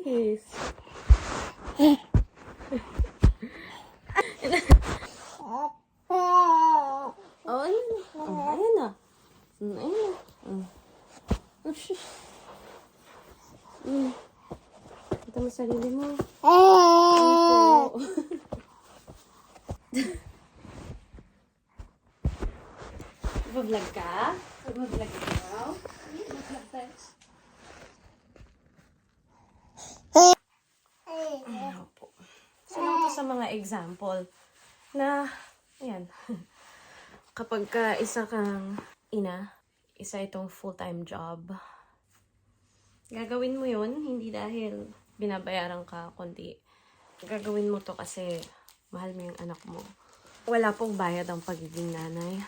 bihis. Oh, ayun. Oh, ayun na. Ayun na. Oh, shush. Kita mo sarili mo. Ay po. Mag-vlog ka? Mag-vlog ka daw? Mag-vlog tayo. Ano po. So, ito sa mga example na, ayan, kapag ka isa kang ina, isa itong full-time job, gagawin mo yun, hindi dahil binabayaran ka, kundi gagawin mo to kasi mahal mo yung anak mo. Wala pong bayad ang pagiging nanay.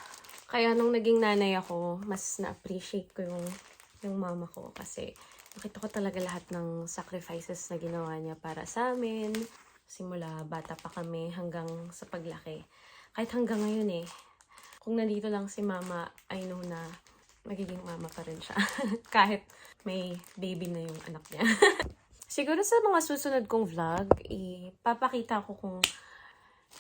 Kaya nung naging nanay ako, mas na-appreciate ko yung mama ko kasi nakita ko talaga lahat ng sacrifices na ginawa niya para sa amin. Simula bata pa kami hanggang sa paglaki. Kahit hanggang ngayon kung nandito lang si mama, I know na magiging mama pa rin siya. Kahit may baby na yung anak niya. Siguro sa mga susunod kong vlog, ipapakita ko kung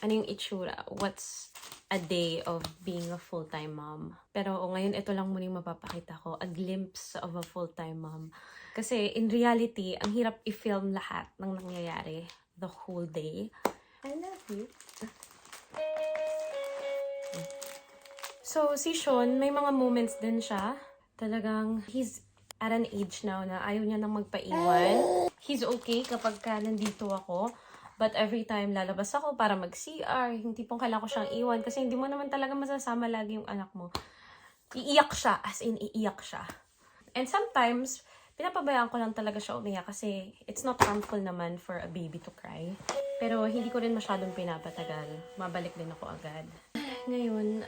ano yung itsura. What's a day of being a full-time mom. Pero ngayon, ito lang muna yung mapapakita ko. A glimpse of a full-time mom. Kasi in reality, ang hirap i-film lahat ng nangyayari the whole day. I love you. So, si Sean, may mga moments din siya. Talagang, he's at an age now na ayaw niya nang magpaiwan. He's okay kapag ka nandito ako. But every time lalabas ako para mag-CR, hindi pong kailangan ko siyang iwan. Kasi hindi mo naman talaga masasama lagi yung anak mo. Iiyak siya, as in iiyak siya. And sometimes, pinapabayaan ko lang talaga siya umiyak kasi it's not harmful naman for a baby to cry. Pero hindi ko rin masyadong pinapatagal. Mabalik din ako agad. Ngayon,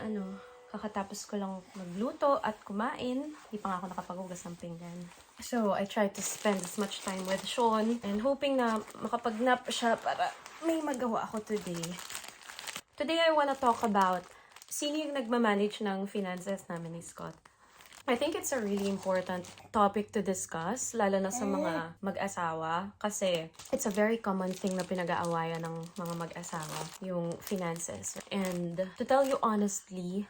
kakatapos ko lang magluto at kumain. Hindi pa nga ako nakapaghugas ng pinggan. So, I tried to spend as much time with Sean and hoping na makapag-nap siya para may magawa ako today. Today, I wanna talk about sino yung nagmamanage ng finances namin ni Scott. I think it's a really important topic to discuss, lalo na sa mga mag-asawa, kasi it's a very common thing na pinag-aawayan ng mga mag-asawa, yung finances. And to tell you honestly,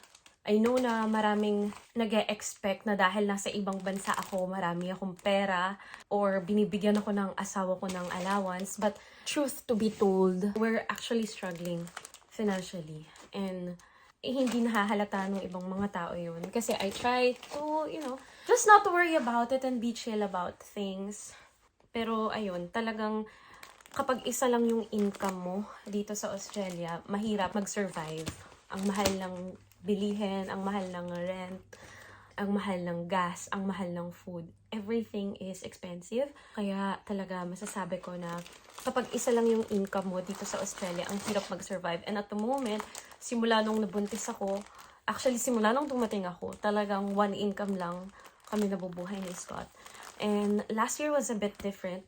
I know na maraming nag-e-expect na dahil nasa ibang bansa ako, marami akong pera, or binibigyan ako ng asawa ko ng allowance. But truth to be told, we're actually struggling financially. And hindi nahahalata ng ibang mga tao yun. Kasi I try to, just not to worry about it and be chill about things. Pero ayun, talagang kapag isa lang yung income mo dito sa Australia, mahirap mag-survive. Ang mahal ng bilihin, ang mahal ng rent, ang mahal ng gas, ang mahal ng food. Everything is expensive. Kaya talaga masasabi ko na kapag isa lang yung income mo dito sa Australia, ang hirap mag-survive. And at the moment, simula nung nabuntis ako, actually simula nung dumating ako, talagang one income lang kami nabubuhay ni Scott. And last year was a bit different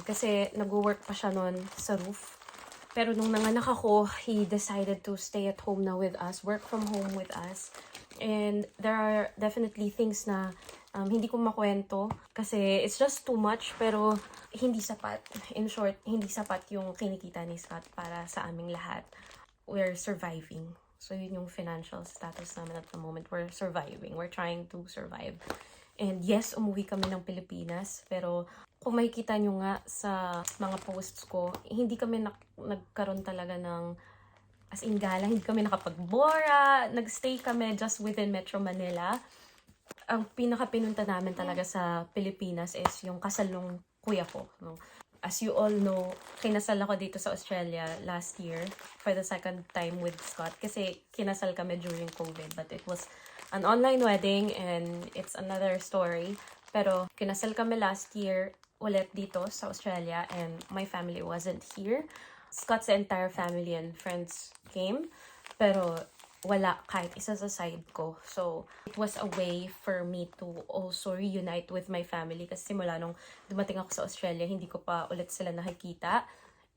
kasi nag-work pa siya noon sa roof. Pero nung nanganak ako, he decided to stay at home now with us, work from home with us. And there are definitely things na hindi ko makwento kasi it's just too much pero hindi sapat. In short, hindi sapat yung kinikita ni Scott para sa aming lahat. We're surviving. So yun yung financial status namin at the moment. We're surviving. We're trying to survive. And yes, umuwi kami ng Pilipinas, pero kung makikita nyo nga sa mga posts ko, hindi kami nagkaroon talaga ng as in gala, hindi kami nakapagbora, nagstay kami just within Metro Manila. Ang pinaka-pinunta namin talaga sa Pilipinas is yung kasal ng kuya ko. No? As you all know, kinasal ako dito sa Australia last year for the second time with Scott kasi kinasal kami during COVID, but it was an online wedding and it's another story. Pero kinasal kami last year ulit dito sa Australia and my family wasn't here. Scott's entire family and friends came, pero wala kahit isa sa side ko. So, it was a way for me to also reunite with my family kasi simula nung dumating ako sa Australia, hindi ko pa ulit sila nakikita.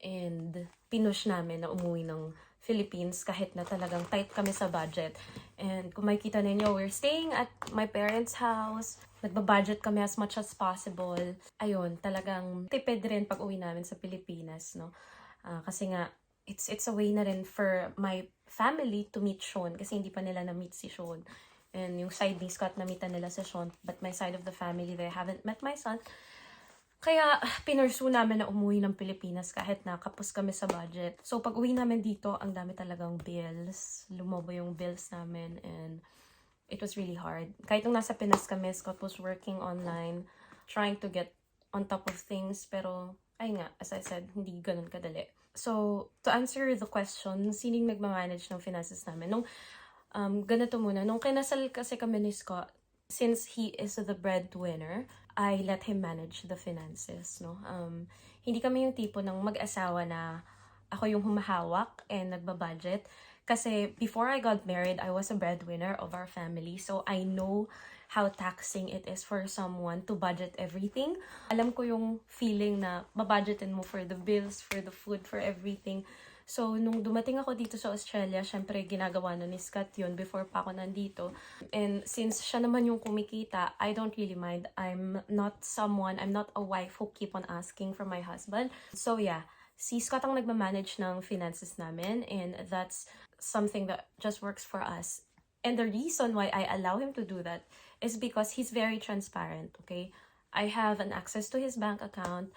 And pinush namin na umuwi ng Philippines kahit na talagang tight kami sa budget. And kung makikita ninyo, we're staying at my parents' house. Nagba-budget kami as much as possible. Ayun, talagang tipid rin pag uwi namin sa Pilipinas, no? Kasi nga, it's a way na rin for my family to meet Sean kasi hindi pa nila na-meet si Sean. And yung side ni Scott, na-meetan nila si Sean. But my side of the family, they haven't met my son. Kaya, pinursu namin na umuwi ng Pilipinas kahit na kapos kami sa budget. So, pag uwi namin dito, ang dami talagang bills. Lumobo yung bills namin and it was really hard. Kahit nung nasa Pinas kami, Scott was working online, trying to get on top of things. Pero, ay nga, as I said, hindi ganun kadali. So, to answer the question, sining nagmamanage ng finances namin? Nung, ganito muna, nung kinasal kasi kami ni Scott, since he is the breadwinner, I let him manage the finances, no? Hindi kami yung tipo ng mag-asawa na ako yung humahawak and nagbabudget. Kasi before I got married, I was a breadwinner of our family. So I know how taxing it is for someone to budget everything. Alam ko yung feeling na mabudgetin mo for the bills, for the food, for everything. So, nung dumating ako dito sa Australia, syempre ginagawa na ni Scott yun before pa ako nandito. And since siya naman yung kumikita, I don't really mind. I'm not a wife who keep on asking for my husband. So yeah, si Scott ang nagmamanage ng finances namin and that's something that just works for us. And the reason why I allow him to do that is because he's very transparent, okay? I have an access to his bank account.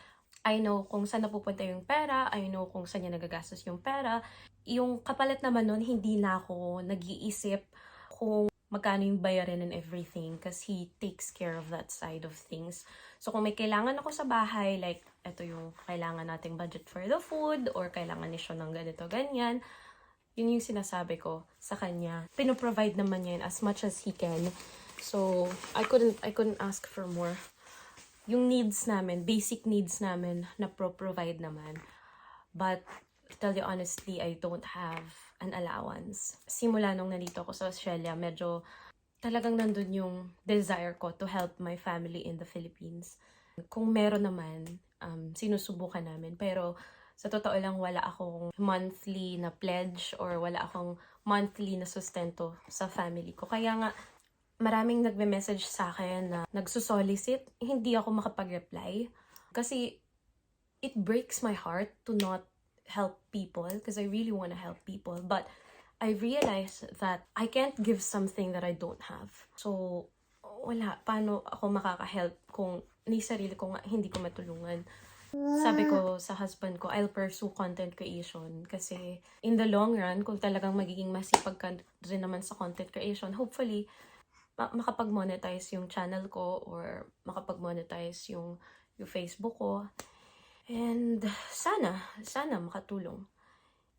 I know kung saan napupunta yung pera. I know kung saan niya nagagastos yung pera. Yung kapalit naman nun, hindi na ako nag-iisip kung magkano yung bayarin and everything because he takes care of that side of things. So kung may kailangan ako sa bahay, like ito yung kailangan nating budget for the food or kailangan ni siya ng ganito, ganyan, yun yung sinasabi ko sa kanya. Pinoprovide naman niya yun as much as he can. So I couldn't ask for more. Yung needs namin, basic needs namin, na provide naman. But, to tell you honestly, I don't have an allowance. Simula nung nandito ako sa Australia, medyo talagang nandun yung desire ko to help my family in the Philippines. Kung meron naman, sinusubukan namin. Pero, sa totoo lang, wala akong monthly na pledge or wala akong monthly na sustento sa family ko. Kaya nga, maraming nagme-message sa akin na nagsusolicit, hindi ako makapag-reply. Kasi it breaks my heart to not help people because I really want to help people. But I realize that I can't give something that I don't have. So, wala. Paano ako makaka-help kung ni sarili ko nga hindi ko matulungan? Sabi ko sa husband ko, I'll pursue content creation kasi in the long run, kung talagang magiging masipag ka rin naman sa content creation, hopefully, makapag-monetize yung channel ko or makapag-monetize yung Facebook ko. And sana makatulong.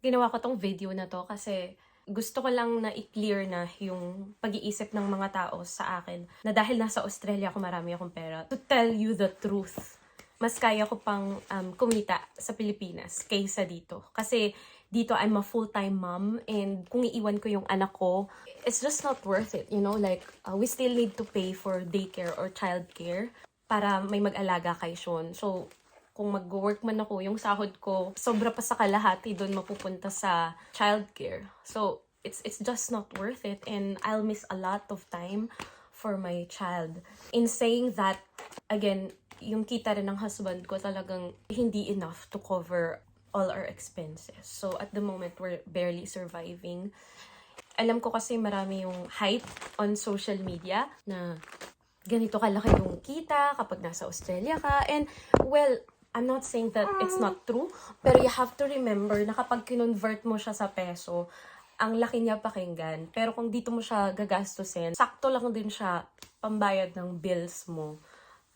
Ginawa ko tong video na to kasi gusto ko lang na i-clear na yung pag-iisip ng mga tao sa akin na dahil nasa Australia ako marami akong pera. To tell you the truth, mas kaya ko pang kumita sa Pilipinas kaysa dito. Kasi dito, I'm a full-time mom and kung iiwan ko yung anak ko, it's just not worth it, you know? Like, we still need to pay for daycare or childcare para may mag-alaga kay Sean. So, kung mag-work man ako, yung sahod ko, sobra pa sa kalahati doon mapupunta sa childcare. So, it's just not worth it and I'll miss a lot of time for my child. In saying that, again, yung kita rin ng husband ko talagang hindi enough to cover all our expenses. So, at the moment, we're barely surviving. Alam ko kasi marami yung hype on social media na ganito kalaki yung kita kapag nasa Australia ka. And, well, I'm not saying that it's not true, pero you have to remember na kapag kinonvert mo siya sa peso, ang laki niya pakinggan. Pero kung dito mo siya gagastusin, sakto lang din siya pambayad ng bills mo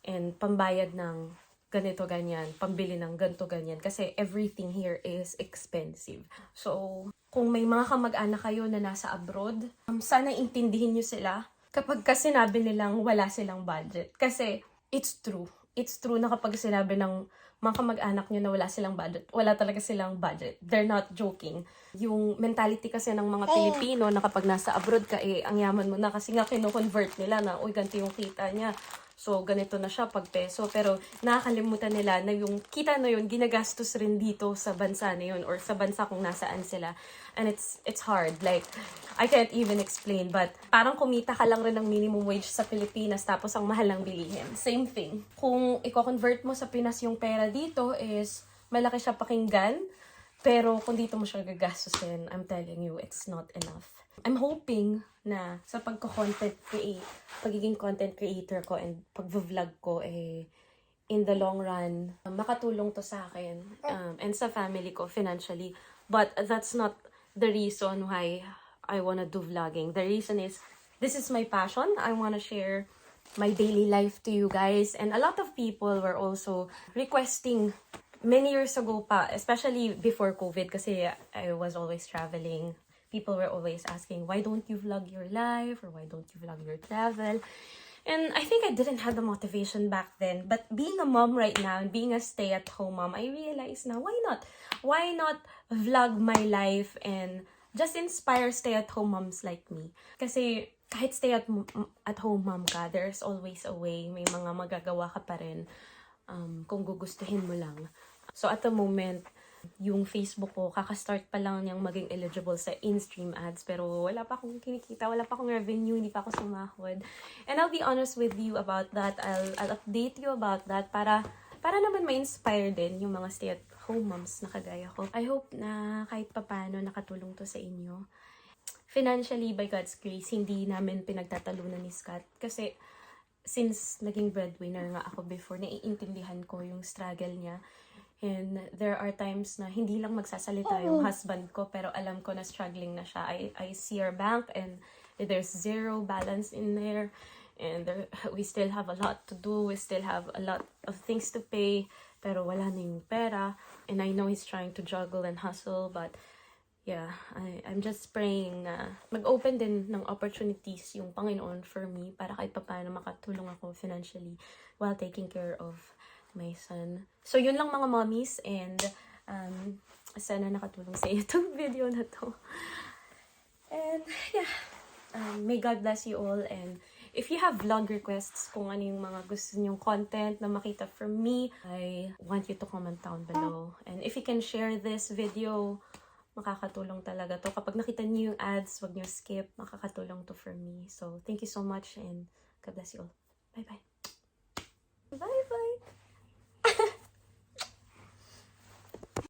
and pambayad ng ganito, ganyan, pambili ng ganito, ganyan. Kasi everything here is expensive. So, kung may mga kamag-anak kayo na nasa abroad, sana intindihin nyo sila kapag kasi sinabi nilang wala silang budget. Kasi, it's true. It's true na kapag sinabi ng mga kamag-anak nyo na wala silang budget, wala talaga silang budget. They're not joking. Yung mentality kasi ng mga Pilipino na kapag nasa abroad ka, ang yaman mo na kasi nga kino-convert nila na, uy, ganito yung kita niya. So, ganito na siya pag peso. Pero, nakakalimutan nila na yung kita na yun, ginagastos rin dito sa bansa na yun or sa bansa kung nasaan sila. And it's hard. Like, I can't even explain. But, parang kumita ka lang rin ng minimum wage sa Pilipinas tapos ang mahal ng bilihin. Same thing. Kung i-convert mo sa Pinas yung pera dito is malaki siya pakinggan. Pero, kung dito mo siya gagastusin, I'm telling you, it's not enough. I'm hoping na sa pagiging content creator ko and pag-vlog ko, in the long run, makatulong to sa akin and sa family ko financially. But that's not the reason why I wanna do vlogging. The reason is, this is my passion. I wanna share my daily life to you guys. And a lot of people were also requesting many years ago pa, especially before COVID, kasi I was always traveling. People were always asking, why don't you vlog your life? Or why don't you vlog your travel? And I think I didn't have the motivation back then. But being a mom right now, and being a stay-at-home mom, I realized now, why not? Why not vlog my life and just inspire stay-at-home moms like me? Kasi kahit stay-at-home mom ka, there's always a way. May mga magagawa ka pa rin kung gugustuhin mo lang. So at the moment, yung Facebook ko, kakastart pa lang niyang maging eligible sa in-stream ads. Pero wala pa akong kinikita, wala pa akong revenue, hindi pa ako sumahod. And I'll be honest with you about that. I'll update you about that para naman ma-inspire din yung mga stay-at-home moms na kagaya ko. I hope na kahit papano nakatulong to sa inyo. Financially, by God's grace, hindi namin pinagtatalunan ni Scott. Kasi since naging breadwinner nga ako before, naiintindihan ko yung struggle niya. And there are times na hindi lang magsasalita yung husband ko, pero alam ko na struggling na siya. I see our bank and there's zero balance in there. And we still have a lot to do. We still have a lot of things to pay. Pero wala na yung pera. And I know he's trying to juggle and hustle. But yeah, I'm just praying na mag-open din ng opportunities yung Panginoon for me para kahit paano makatulong ako financially while taking care of my son. So, yun lang mga mommies, and sana nakatulong sa iyo itong video na to. And, yeah, may God bless you all, and if you have vlog requests, kung ano yung mga gusto niyong content na makita from me, I want you to comment down below. And if you can share this video, makakatulong talaga to. Kapag nakita niyo yung ads, wag niyo skip, makakatulong to for me. So, thank you so much, and God bless you all. Bye-bye. Bye-bye.